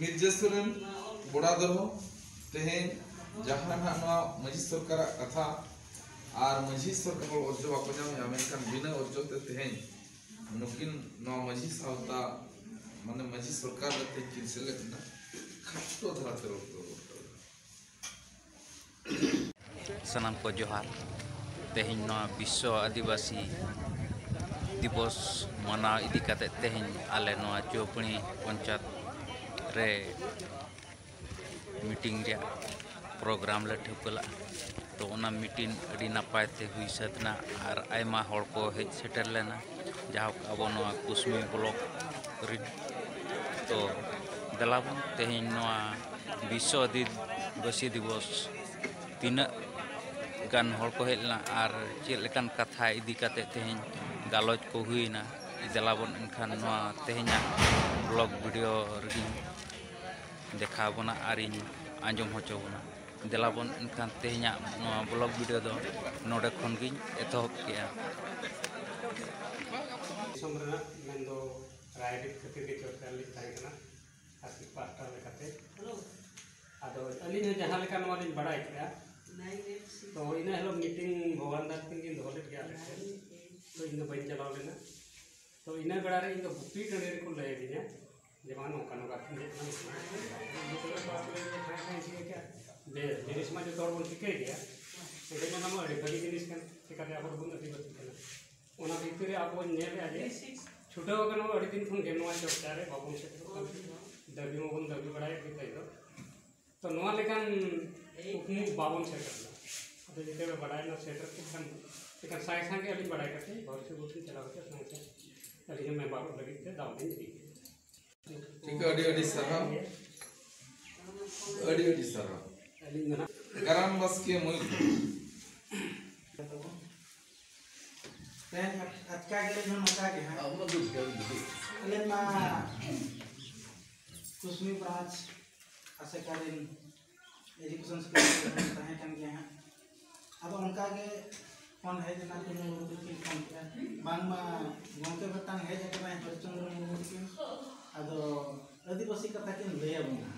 निर्जेश्वरन बड़ा दरहो तेहें जहाँ मजी सरकार कथा और मजी सरकार अर्जो बाको नाम बिना अर्जो तेहें नुकिन मजी सावता माने मजी सरकार सेलेक्ट खाटो धराते सनाम को जोहार तेहें विश्व आदिवासी दिवस मना इदी काते तेहें आले चौपणी पंचायत रे मीटिंग रे प्रोग्राम ले ठुकला तो ओना मीटिंग अड़ी नपाय ते हुई सतना और आयमा हड़ को हेज सेटर लेना जहाँ अब कुसमी ब्लॉक रे तो दलाबन तेहें विश्व आदिवासी दिवस तीना गान हड़ को हेलना और चेक लेकान कथा इदी काते तेहें गालोच को हुईना दलाबन एनखान तेहें ब्लॉग वीडियो रे देखा बना और आंजम होचोबना दलाबन एनखान तेहें ब्लॉग वीडियो दो नोडे खन गिन एतहब किया रायडिट खातिर के चर्चा लिख ताहेकना आसी पास्टा लेकाते आदो अलिन जहां लेका नवा लिन बड़ाई किया तो इना हेलो मीटिंग भगवान दास किन दोले गया तो इन बइन चलाव लेना तो इना बेड़ा रे इन बुपी टंडे को ले दिया जेमान नोका नोका दे जिनिस मा जो तोर बोल के गया एडे ना मा बड़ी जिनिस kan चिकाते आप बुन अति बति kana ओना भीतर आप नेले आजे छोटा होगन अड़ी दिन खन गेनवा चर्चा रे बाबू से दबी मोबन दबी बड़ाई बिताई तो नवा लेकान उपमु बाबन से करना तो जेते बड़ाई न सेटर के साइ संगे अड़ी बड़ाई करते बहुत से बुथी चला होते संगे अड़ी मैं बाबू लगी थे दाव दिन ठीक है अड़ी सरा अड़ी सरा अड़ी ना गरम बस के मुई dan atka gele no mata ke ha amna dud alen ma kusmi branch asekarin education school tahe kan gya ha abo unka ge phone hai jana ko no kin phone kiya bang ma gomke batang hai jate mai Harishchandra Murmu kin ado adivasi katha kin leya bana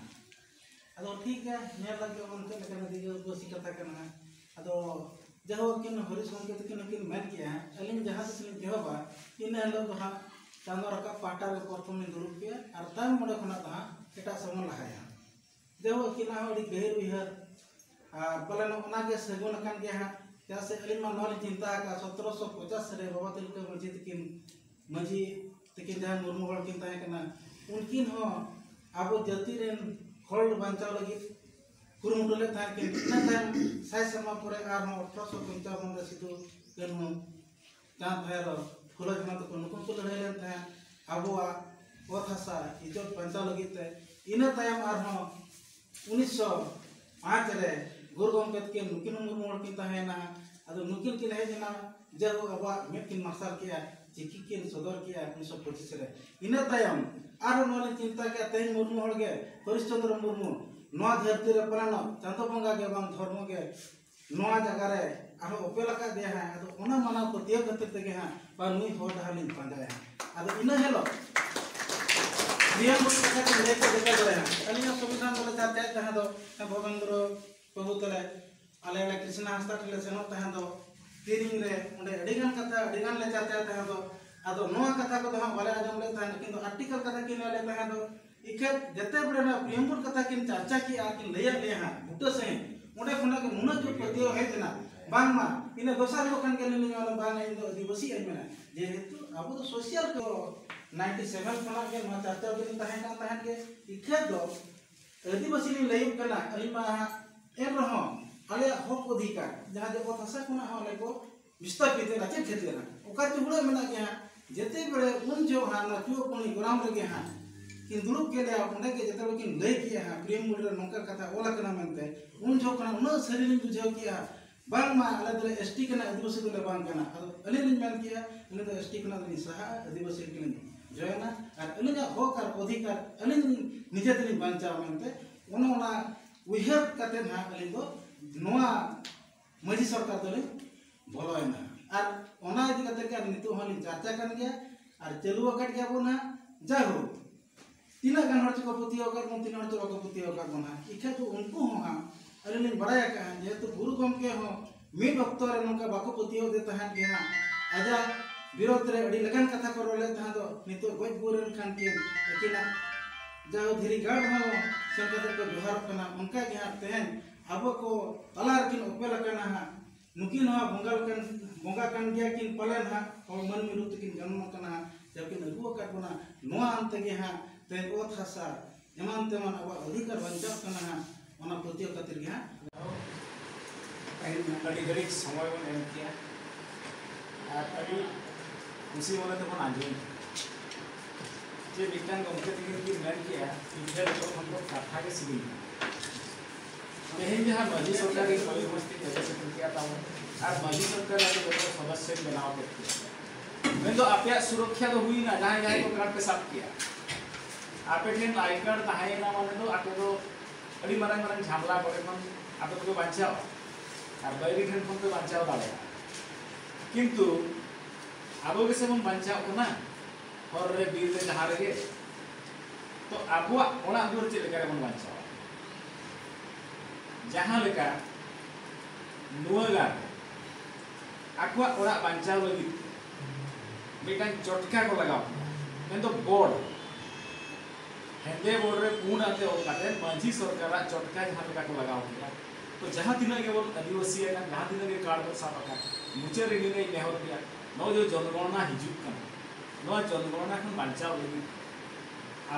ado ठीक है नेर लगे उनके लेकिन आदिवासी कथा करना ado जहाँ किन हरिशंकर किन मेन किया अलिन जहाँ से जहबा इन लोग हाँ चांदो रका पाटा रे परफॉर्म दुरुप के और तम मोड़े खना ता एटा समन लहाया जहाँ किन हड़ी गहिर विहर पले ओना के सगुन कान के हाँ जैसे अलिन मा नॉलेज चिंता का 1750 रे बाबा तिलका मजी तकिन जहाँ मुर्मू हड़ किन ताहे कना उनकिन हो आबो जाति रेन हड़ बांचाव लगी कुरुमुटले था कि इतना टाइम साइ समा परे आर 1855 रे सिधु केनु चांद भैरो फुलो जमा तो नुकुन को लड़े लेन था आबोआ ओथासा इज्जत पंचा लगिते इना टाइम आर 1905 रे गुरु गंगत के नुकिन मुर्मू की ताहेना अदो नुकिन की है जना जब अबा मेकिन मार्शल किया चिकी किन सदर किया 1925 रे इना टाइम आर नोले चिंता के तेन मुर्मू हड़ के हरिश्चंद्र मुर्मू नवा धरती रे परानो चांदो बंगा के बांग धर्म के नवा जगह रे आरो ओपेला का दे है अदो ओना माना को ते खातिर ते के हां पा नुई हो डालिन पांजा है अदो इना हेलो नियम को कथा के लेके देखा करे है अलिना संविधान बोले चाचा तहा दो भवेंद्र प्रभु तले आले आले कृष्ण हस्ता तले सेनो तहा दो तीरिंग रे ओंडे अडिगान कथा अडिगान ले चाचा तहा दो अदो नवा कथा को हम वाले आजम ले तहा किंतु आर्टिकल कथा किन ले तहा दो इखे जते बड़े ना प्रियमपुर कथा किन चर्चा की आकिन लेया ले हां बुट से ओंडे खुना के मुना जो पतियो है जना बांग मा इने दोसर लोकन के लेनी वाला बांग इन दो आदिवासी आई मेना जेहेतु अब तो सोशल को 97 खुना के मा चर्चा दिन ताहेन के इखे दो आदिवासी नि लयु कना अलिमा एर रहो आले हक अधिकार जहां जे कथा खुना हले को विस्थापित ना चे खेती ना ओका चुबड़े मेना के जते बड़े उन जो हां ना चुओ कोनी ग्राम रे के हां किन दुरुप के ले ओंडे के जते किन लय किया हां प्रेम मुड रे नोका कथा ओला कना मनते उन जो कना उन शरीर बुझाव किया बांग मा आले दले एसटी कना आदिवासी दले बांग कना अले नि मेन किया उन तो एसटी कना नि सहा आदिवासी किन जोयना और अले ना हक और अधिकार अले निजे तनि बांचा मनते ओना उहर कते ना अले दो नोआ मजी सरकार दले भलोयना और ओना इदी कते के नितो हलिन चर्चा कन गया और चलुआ कट गया बोना जाहो तीना गान हर को पतियो कर मन तीना हर को पतियो कर बना इखे तो उनको हां अरे लिन बराया का जेतु गुरु गमके हो मिड अक्तर नका बाको पतियो दे तहन के हां आजा विरोध रे अड़ी लगन कथा को रोले तहन दो नितो गज बुरन खान के लेकिन जाओ धीरी गाड़ हो संकट को जोहार कना उनका के हां तहन अब को तलार किन उपेल कना हां नुकिन हा बोंगा कन गया किन पलन हां और मन मिरुत किन जन्म कना जबकि नगुआ का बना नोआ अंत के हां ते ओथ हसा एमान तेमान अब अधिकार वंचक कना हां ओना पतियो खातिर के हां अड़ी घड़ी समय बन एम किया और अड़ी खुशी वाला तो बन आजू जे विज्ञान गमके की मेन किया इधर तो हम लोग कथा के सिविल तेहन जहां माजी सरकार की बड़ी मस्ती जैसे से किया था और माजी सरकार के जो सदस्य बनाव करते मैं तो आपया सुरक्षा तो हुई ना जहां जहां को कार्ड पे साफ किया आपे ठेन आई कार्ड ताहे ना माने तो आपे तो अड़ी मारंग मारंग झामला पड़े मन आपे तो बांचाओ और बैरी ठेन फोन पे बांचाओ दाले किंतु आबो के से हम बांचाओ ना और रे बीर रे जहां रे तो आबो ओना दूर चले करे मन बांचाओ जहां लेका नुआगा आकुआ ओरा बांचाव लगी मिटान चटका को लगाओ मैं तो बोर्ड हेंदे बोर्ड रे पूर्ण आते ओकाते मांझी सरकार चटका जहां लेका को लगाओ तो जहां दिन के वो आदिवासी है जहां दिन के कार्ड पर सापका मुचे रे ने नेहर दिया नो जो जनगणना हिजुक कन नो जनगणना खन बांचाव लगी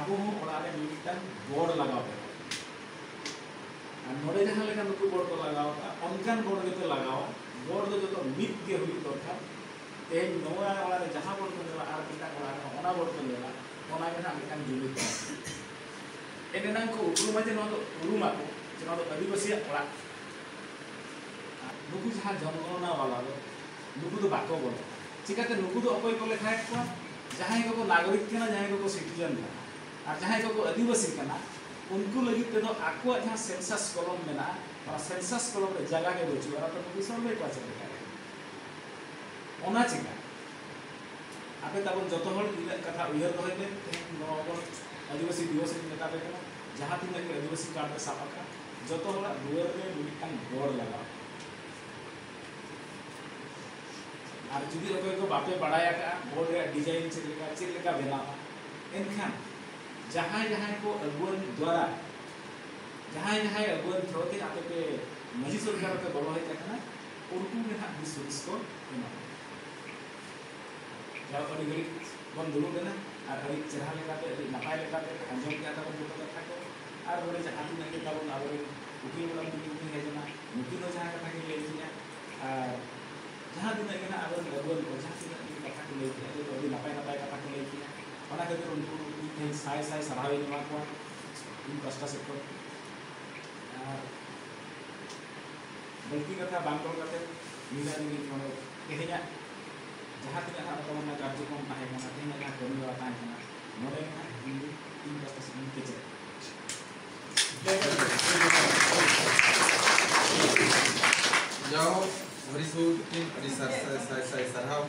आबो हो ओरा रे मिटान बोर्ड लगाओ नोड़े जहां लेका नुकु बोर्ड को लगाओ अनकान बोर्ड के लगाओ बोर्ड जो तो मित के हुई दरकार ते नोआ वाला रे जहां बोर्ड को लेला आर पिता को ओना बोर्ड को लेला ओना के ना लेका जुली एने ना को उरुमा जे नो उरुमा को जे नो आदिवासी ओला नुकु जहां जनगणना वाला नुकु तो बाको बोल चिकाते नुकु तो अकोय को लेखाय को जहां को नागरिक केना जहां को सिटीजन और जहां को आदिवासी केना उनको लगी तो आको जहां सेंसस कॉलम में ना और सेंसस कॉलम रे जगह के बचु और तो भी सर्वे पास है ओना चिका आपे तब जतो हल इला कथा उयर होइते नो आदिवासी दिवस रे नेता पे जहां तीन के आदिवासी कार्ड पे सापका जतो हल दुवर रे मिटान बोर्ड लगा और जुदी अकोय को बापे बड़ाया का बोर्ड रे डिजाइन चिलेका बनावा एनखान जहां जहां को अगुवन द्वारा जहां जहां अगुवन थ्रोते आपे पे मजी सरकार के बोलो है कहना उनको में हाथ दिस को एमा जाओ अड़ी गरी बन दुलु देना और अड़ी चरहा लेका पे नपाय लेका पे अंजम के आता को बोतो कथा को और बोले जहां दिन के ताबो आबरे उकी बोला दुकी है जना मुकी नो जहां कथा के ले दिया और जहां दिन के ना आबरे अगुवन को जहां दिन के कथा को ले दिया जो अड़ी नपाय नपाय कथा को ले दिया ओना के उनको साय साय सरावे नमा को इन कष्ट से को बल्कि कथा बांगल करते मिला नि कोन केहना जहां तिना ना तो ना कार्यक्रम ताहे ना तेना ना कमी वाला ताहे ना मोरे ना इन कष्ट से के जे जाओ हरिसुर किन अडी साय साय सराव